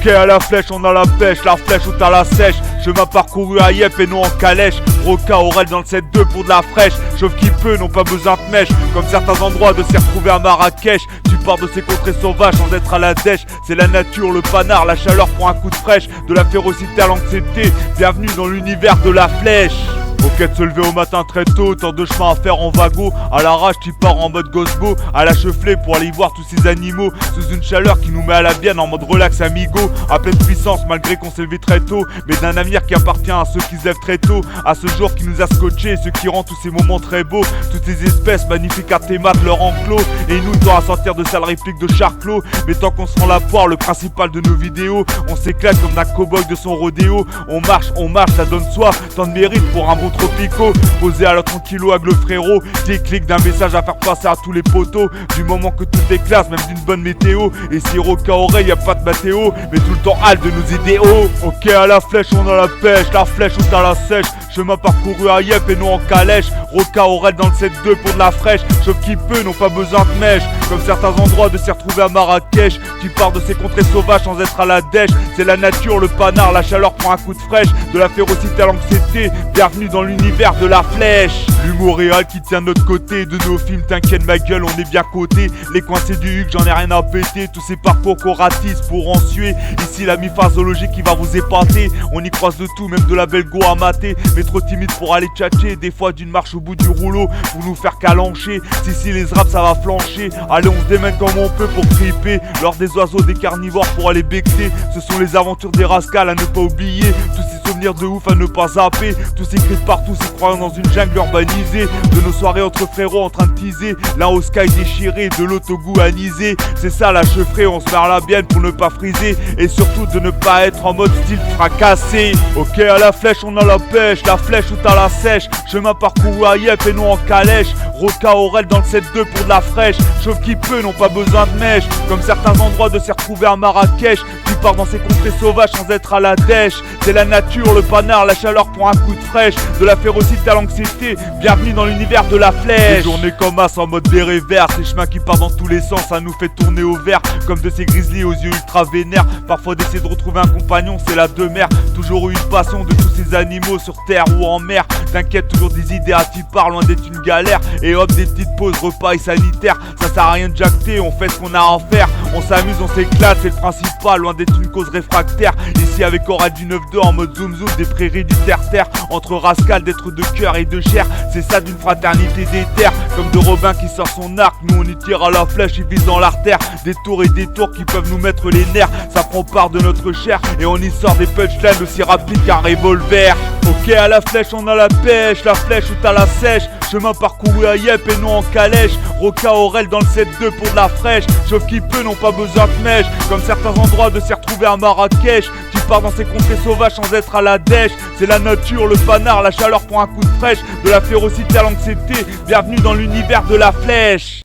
Ok, à la flèche, on a la pêche, la flèche ou t'as la sèche. Chemin parcouru à Yep et non en calèche. Roca, Aurel dans le 7-2 pour de la fraîche. Chauve qui peut, n'ont pas besoin de mèche. Comme certains endroits de s'y retrouver à Marrakech. Tu pars de ces contrées sauvages sans être à la dèche. C'est la nature, le panard, la chaleur pour un coup de fraîche. De la férocité à l'anxiété. Bienvenue dans l'univers de la flèche. Ok de se lever au matin très tôt, tant de chemin à faire en wagon. À l'arrache tu pars en mode Gosbo, à la cheflée pour aller voir tous ces animaux. Sous une chaleur qui nous met à la bienne en mode relax amigo. À pleine puissance malgré qu'on s'est levé très tôt. Mais d'un avenir qui appartient à ceux qui se lèvent très tôt. À ce jour qui nous a scotché, ce qui rend tous ces moments très beaux. Toutes ces espèces magnifiques à thémat de leur enclos. Et nous temps à sortir de sales répliques de Charclos. Mais tant qu'on se rend la poire, le principal de nos vidéos. On s'éclate comme d'un cow-boy de son rodéo. On marche, ça donne soif. Tant de mérite pour un bon tropicaux, posé à la tranquillo avec le frérot. Déclic d'un message à faire passer à tous les poteaux. Du moment que tout est classe, même d'une bonne météo. Et si Roca Aurel, y a pas de Mathéo, mais tout le temps hâte de nous aider haut. Ok, à la flèche, on a la pêche, la flèche ou t'as la sèche. Chemin parcouru à Yep et non en calèche. Roca Aurel dans le 7-2 pour de la fraîche. Chauve qui peut, n'ont pas besoin de mèche. Comme certains endroits de s'y retrouver à Marrakech. Tu pars de ces contrées sauvages sans être à la dèche. C'est la nature, le panard, la chaleur prend un coup de fraîche. De la férocité à l'anxiété. Bienvenue dans l'univers de la flèche. L'humour réel qui tient de notre côté. De nos films, t'inquiète ma gueule, on est bien cotés. Les coincés du Huc, j'en ai rien à péter. Tous ces parcours qu'on ratisse pour en suer. Ici la mi-phasologie qui va vous épater. On y croise de tout, même de la belgo à mater. Mais trop timide pour aller tchatcher. Des fois d'une marche au bout du rouleau pour nous faire calancher. Si les raps ça va flancher. Allez on se démène comme on peut pour triper. L'heure des oiseaux, des carnivores pour aller becter. Ce sont les aventures des rascals à ne pas oublier. Tous ces souvenirs de ouf à ne pas zapper. Tous ces cris de partout, ces croyants dans une jungle urbanisée. De nos soirées entre frérots en train de teaser. L'un au sky déchiré, de l'autre au goût anisé. C'est ça la chefferie, on se met à la bienne pour ne pas friser. Et surtout de ne pas être en mode style fracassé. Ok à la flèche on a la pêche, la flèche ou t'as la sèche. Chemin parcouru à Yep et non en calèche. Roca Aurel dans le 7-2 pour de la fraîche. Chauve qui peut, n'ont pas besoin de mèche. Comme certains endroits de s'y retrouver à Marrakech. Tu pars dans ces contrées sauvages sans être à la dèche. C'est la nature, le panard, la chaleur pour un coup de fraîche. De la férocité à l'anxiété. Bienvenue dans l'univers de la flèche. Des journées comme as en mode béret vert. Ces chemins qui partent dans tous les sens, ça nous fait tourner au vert. Comme de ces grizzlies aux yeux ultra vénères. Parfois d'essayer de retrouver un compagnon, c'est la demeure. Toujours eu une passion de tous ces animaux sur terre ou en mer. T'inquiète, toujours des idées à t'y part, loin d'être une galère. Et hop, des petites pauses, repas et sanitaires. Ça sert à rien de jacter, on fait ce qu'on a à faire. On s'amuse, on s'éclate, c'est le principal, loin d'être une cause réfractaire. Ici avec Aura du 9-2 en mode zoom zoom, des prairies du terre-terre. Entre rascals, d'êtres de cœur et de chair. C'est ça d'une fraternité des terres. Comme de Robin qui sort son arc, nous on y tire à la flèche, il vise dans l'artère. Des tours et des tours qui peuvent nous mettre les nerfs. Ça prend part de notre chair et on y sort des punchlines aussi rapides qu'un revolver. Ok à la flèche on a la pêche, la flèche ou t'as la sèche. Chemin parcouru à Yep et non en calèche. Roca Aurel dans le 7-2 pour de la fraîche. Chauve qui peut, n'ont pas besoin de mèche. Comme certains endroits de s'y retrouver à Marrakech. Tu pars dans ces contrées sauvages sans être à la dèche. C'est la nature, le panard, la chaleur pour un coup de fraîche. De la férocité à l'anxiété. Bienvenue dans l'univers de la flèche.